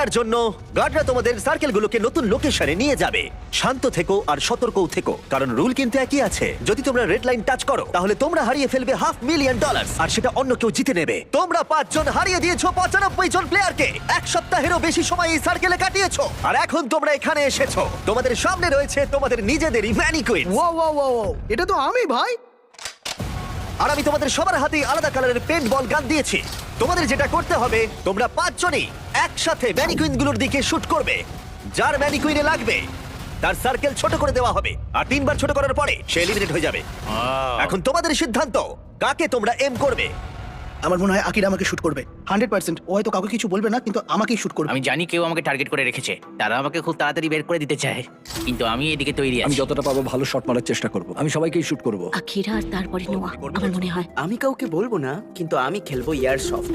তার জন্য গার্ডরা তোমাদের সার্কেলগুলোকে নতুন লোকেশনে নিয়ে যাবে। শান্ত থেকো আর সতর্কও থেকো, কারণ রুল কিন্তু একই আছে। যদি তোমরা রেড লাইন টাচ করো তাহলে তোমরা হারিয়ে ফেলবে $500,000 আর সেটা অন্য কেউ জিতে নেবে। তোমরা 5 জন হারিয়ে দিয়েছো 95 জন প্লেয়ারকে। এক সপ্তাহেরও বেশি সময় এই সার্কেলে কাটিয়েছো, আর এখন তোমরা এখানে এসেছো। তোমাদের সামনে রয়েছে তোমাদের নিজেদেরই ম্যানিকুইন। ও এটা তো আমি ভাই। আর আমি তোমাদের সবার হাতে আলাদা কালারের পেন্ট বল গান দিয়েছি। তোমাদের যেটা করতে হবে, তোমরা 5 জনই একসাথে ম্যানিকুইনগুলোর দিকে শুট করবে। যার ম্যানিকুইনে লাগবে তার সার্কেল ছোট করে দেওয়া হবে, আর 3 বার ছোট করার পরে সে এলিমিনেট হয়ে যাবে। এখন তোমাদের সিদ্ধান্ত, কাকে তোমরা এম করবে। আমার মনে হয় আকিরা আমাকে শুট করবে 100%। ও হয়তো কাউকে কিছু বলবে না, কিন্তু আমাকেই শুট করবে। আমি জানি কেউ আমাকে টার্গেট করে রেখেছে, তারা আমাকে খুব তাড়াতাড়ি বের করে দিতে চায়, কিন্তু আমি এদিকে তৈরি আমি আছি। যতটা পারবো ভালো শট মারার চেষ্টা করব। আমি সবাইকেই শুট করব। আখিরা আর তারপরে নোয়া, আমার মনে হয়। আমি কাউকে বলবো না, কিন্তু আমি খেলবো ইয়ার সফট।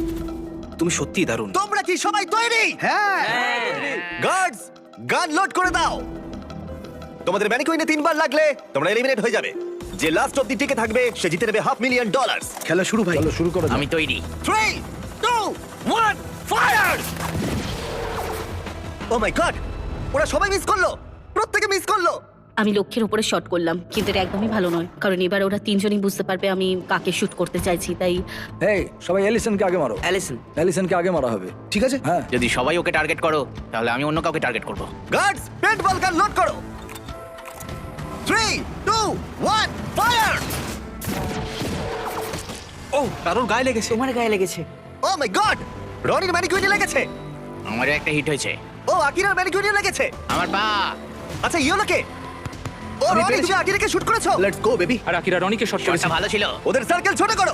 তুমি সত্যিই দারুণ। তোমরা কি সবাই তৈরি? হ্যাঁ গার্ডস, গান লোড করে দাও। তোমাদের ম্যানিকুইনে 3 বার লাগলে তোমরা এলিমিনেট হয়ে যাবে। যে লাস্ট অবধি টিকে থাকবে সে জিতে নেবে $500,000। খেলা শুরু ভাই। চলো শুরু করো। আমি তৈরি। 3, 2, 1, ফায়ার! ও মাই গড, ওরা সবাই মিস করলো, প্রত্যেকে মিস করলো। আমি লক্ষ্যের উপরে শট করলাম, কিন্তু এটা একদমই ভালো নয়, কারণ এবার ওরা 3 জনই বুঝতে পারবে আমি কাকে শুট করতে চাইছি। তাই এই সবাই এলিসনকে আগে মারো। অ্যালিসন, এলিসনকে আগে মারা হবে। ঠিক আছে। হ্যাঁ যদি সবাই ওকে টার্গেট করো তাহলে আমি অন্য কাউকে টার্গেট করব। গার্ডস, পেন্ট বল গান লোড করো। 3, 2, 1, ফায়ার! ও, কারোর গায়ে লেগেছে। তোমার গায়ে লেগেছে। ও মাই গড, রনির ম্যানিকুইনে লেগেছে। আমারও একটা হিট হয়েছে। ও আকিরার ম্যানিকুইনে লেগেছে। আমার পা। আচ্ছা ইয়োলোকে, ও আমি রনি পেরেছি। তুমি আকিরাকে শুট করেছো। Let's go baby. আর আকিরা রনিকে শট করেছে। শটটা ভালো ছিল। ওদের সার্কেল ছোট করো।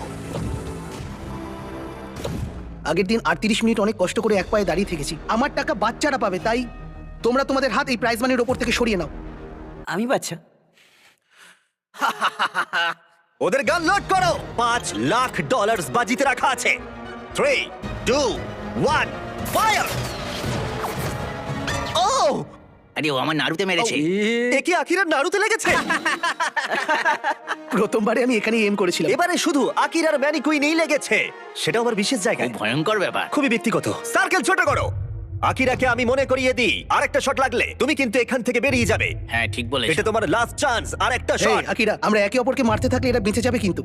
আগের দিন 38 মিনিট অনেক কষ্ট করে এক পায়ে দাঁড়িয়ে থেকেছি। আমার টাকা বাচ্চারা পাবে, তাই তোমরা তোমাদের হাত এই প্রাইজ মানির ওপর থেকে সরিয়ে নাও। আমি বাচ্চা। ওদের গান লোড করো। $5,00,000 বাজিতে রাখা আছে। 3, 2, 1, ফায়ার! ও, আরে ও আমার নাড়ুতে মেরেছে। এ কি আকিরার নাড়ুতে লেগেছে? প্রথমবারে আমি এখানে এম করেছিলাম। এবারে শুধু আকিরার ম্যানিকুইনেই লেগেছে, সেটা আমার বিশেষ খুব জায়গায়। ভয়ঙ্কর ব্যাপার। খুবই ব্যক্তিগত। সার্কেল ছোট করো। আকিরাকে আমি মনে করিয়ে দিই, আরেকটা শট লাগলে তুমি কিন্তু এখান থেকে বেরিয়ে যাবে। হ্যাঁ ঠিক বলেছো। এটা তোমার লাস্ট চান্স, আরেকটা এই, শট। আকিরা, আমরা একে অপরকে মারতে থাকলে এটা বেঁচে যাবে, কিন্তু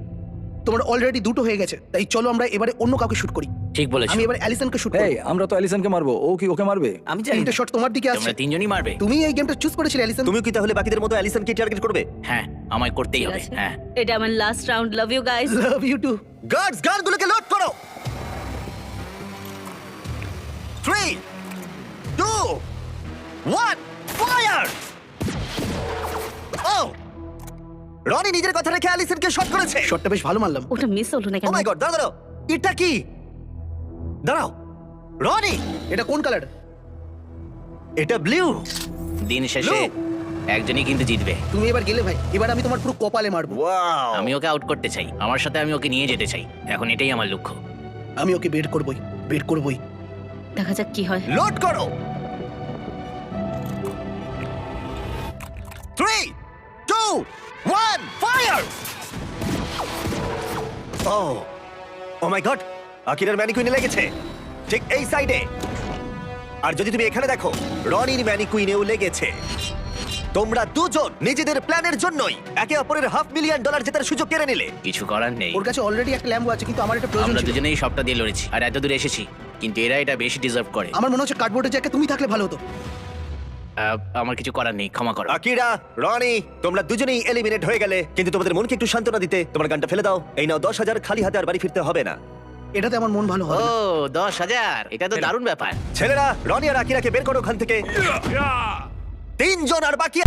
তোমার অলরেডি 2টো হয়ে গেছে। তাই চলো আমরা এবারে অন্য কাউকে শুট করি। ঠিক বলেছো। আমি এবারে অ্যালিসনকে শুট এই করি। আমরা তো এলিসনকে মারবো, ও কি ওকে মারবে? আমি জানি তিনটে না। শট তোমার দিকে আসছে। তোমরা 3 জনই মারবে। তুমি এই গেমটা চুজ করেছিলে অ্যালিসন। তুমি কি তাহলে বাকিদের মতো অ্যালিসনকে টার্গেট করবে? হ্যাঁ আমায় করতেই ঠিক হবে। আছে। হ্যাঁ এটা আমার last round. Love you guys. Love you too. Guards, গানগুলোকে লোড করো। 3, 2, 1, ফায়ার! ও, রনি নিজের কথা রেখে অ্যালিসনকে শট করেছে। শটটা বেশ ভালো মারলাম। ওটা মিস হলো না ও কেন? মাই গড, দাঁড়াও, এটা কি? দাঁড়াও, রনি, এটা কোন কালার? এটা ব্লু। দিন শেষে একজনই কিন্তু জিতবে। তুমি এবার গেলে ভাই, এবার আমি তোমার পুরো কপালে মারবো। ওয়াও, আমি ওকে আউট করতে চাই, আমার সাথে আমি ওকে নিয়ে যেতে চাই। এখন এটাই আমার লক্ষ্য। আমি ওকে বেট করবই, বেট করবই। দেখা যাক কি হয়। লোড করো। 3, 2, 1, ফায়ার! ও মাই গড, আকিরার ম্যানিকুইনে লেগেছে, ঠিক এই সাইডে। আর যদি তুমি এখানে দেখো, রনির ম্যানিকুইনেও লেগেছে। তোমরা 2 জন নিজেদের প্ল্যানের জন্যই একে অপরের $500,000 জেতার সুযোগ কেড়ে নিলে। কিছু করার নেই। ওর কাছে অলরেডি একটা ল্যাম্বো আছে, কিন্তু আমার এটা প্রয়োজন আমরা ছিল। দুজনেই সবটা দিয়ে লড়েছি আর এত দূর এসেছি, কিন্তু এরা এটা বেশি ডিজার্ভ করে। আমার মনে হচ্ছে কার্ডবোর্ডের জায়গায় তুমি থাকলে ভালো হতো। আমার কিছু করার নেই, ক্ষমা করো। আকিরা, রনি, তোমরা দুজনেই এলিমিনেট হয়ে গেলে, কিন্তু তোমাদের মনকে একটু সান্ত্বনা দিতে তোমার গানটা ফেলে দাও। এই নাও 10,000, খালি হাতে আর বাড়ি ফিরতে হবে না। এটাতে আমার মন ভালো ও হবে না। 10,000, এটা তো দারুণ ব্যাপার। ছেলেরা, রনি আর আকিরাকে বের করো ওখান থেকে। 3 জন আর বাকি।